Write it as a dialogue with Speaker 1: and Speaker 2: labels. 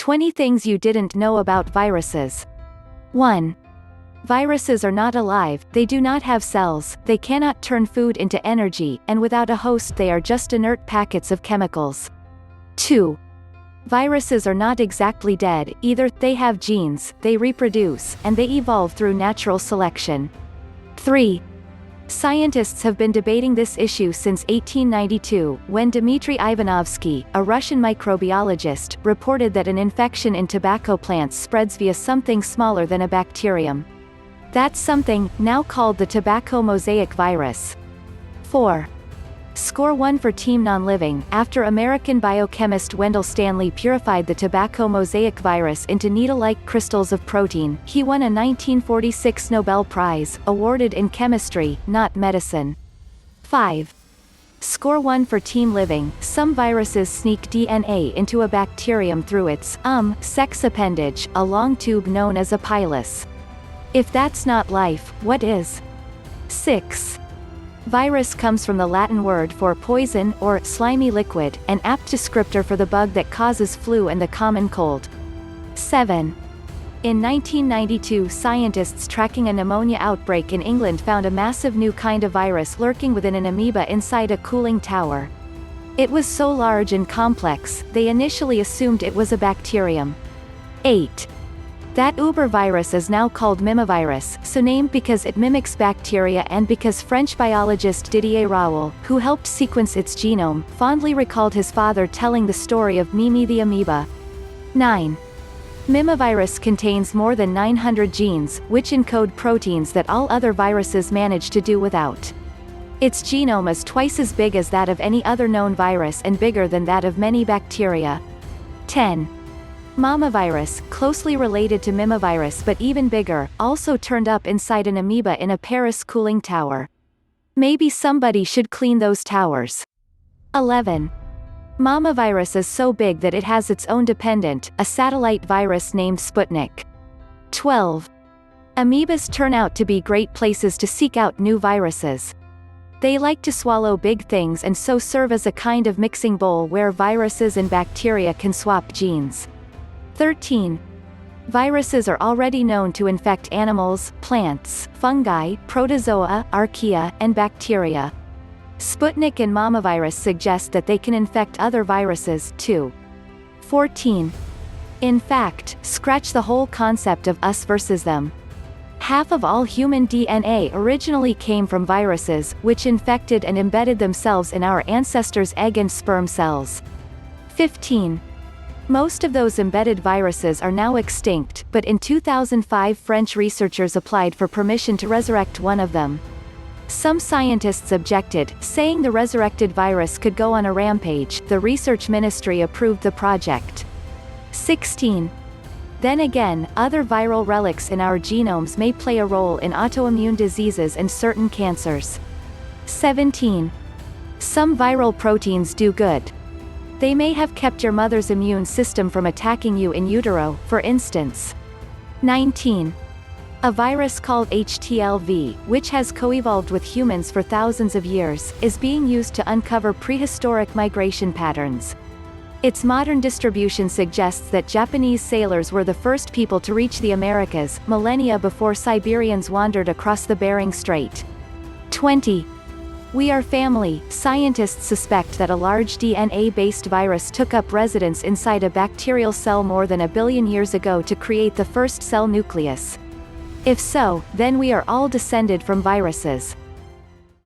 Speaker 1: 20 things you didn't know about viruses. 1. Viruses are not alive, they do not have cells, they cannot turn food into energy, and without a host they are just inert packets of chemicals. 2. Viruses are not exactly dead, either, they have genes, they reproduce, and they evolve through natural selection. 3. Scientists have been debating this issue since 1892, when Dmitry Ivanovsky, a Russian microbiologist, reported that an infection in tobacco plants spreads via something smaller than a bacterium. That something, now called the tobacco mosaic virus. 4. Score 1 for Team Non-Living. After American biochemist Wendell Stanley purified the tobacco mosaic virus into needle-like crystals of protein, he won a 1946 Nobel Prize, awarded in chemistry, not medicine. 5. Score 1 for Team Living. Some viruses sneak DNA into a bacterium through its sex appendage, a long tube known as a pilus. If that's not life, what is? 6. Virus comes from the Latin word for poison, or slimy liquid, an apt descriptor for the bug that causes flu and the common cold. 7. In 1992, scientists tracking a pneumonia outbreak in England found a massive new kind of virus lurking within an amoeba inside a cooling tower. It was so large and complex, they initially assumed it was a bacterium. 8. That Uber virus is now called mimivirus, so named because it mimics bacteria and because French biologist Didier Raoult, who helped sequence its genome, fondly recalled his father telling the story of Mimi the amoeba. 9. Mimivirus contains more than 900 genes, which encode proteins that all other viruses manage to do without. Its genome is twice as big as that of any other known virus and bigger than that of many bacteria. 10. Mamavirus, closely related to mimivirus but even bigger, also turned up inside an amoeba in a Paris cooling tower. Maybe somebody should clean those towers. 11. Mamavirus is so big that it has its own dependent, a satellite virus named Sputnik. 12. Amoebas turn out to be great places to seek out new viruses. They like to swallow big things and so serve as a kind of mixing bowl where viruses and bacteria can swap genes. 13. Viruses are already known to infect animals, plants, fungi, protozoa, archaea, and bacteria. Sputnik and Mamavirus suggest that they can infect other viruses, too. 14. In fact, scratch the whole concept of us versus them. Half of all human DNA originally came from viruses, which infected and embedded themselves in our ancestors' egg and sperm cells. 15. Most of those embedded viruses are now extinct, but in 2005 French researchers applied for permission to resurrect one of them. Some scientists objected, saying the resurrected virus could go on a rampage. The research ministry approved the project. 16. Then again, other viral relics in our genomes may play a role in autoimmune diseases and certain cancers. 17. Some viral proteins do good. They may have kept your mother's immune system from attacking you in utero, for instance. 19. A virus called HTLV, which has co-evolved with humans for thousands of years, is being used to uncover prehistoric migration patterns. Its modern distribution suggests that Japanese sailors were the first people to reach the Americas, millennia before Siberians wandered across the Bering Strait. 20. We are family. Scientists suspect that a large DNA-based virus took up residence inside a bacterial cell more than 1 billion years ago to create the first cell nucleus. If so, then we are all descended from viruses.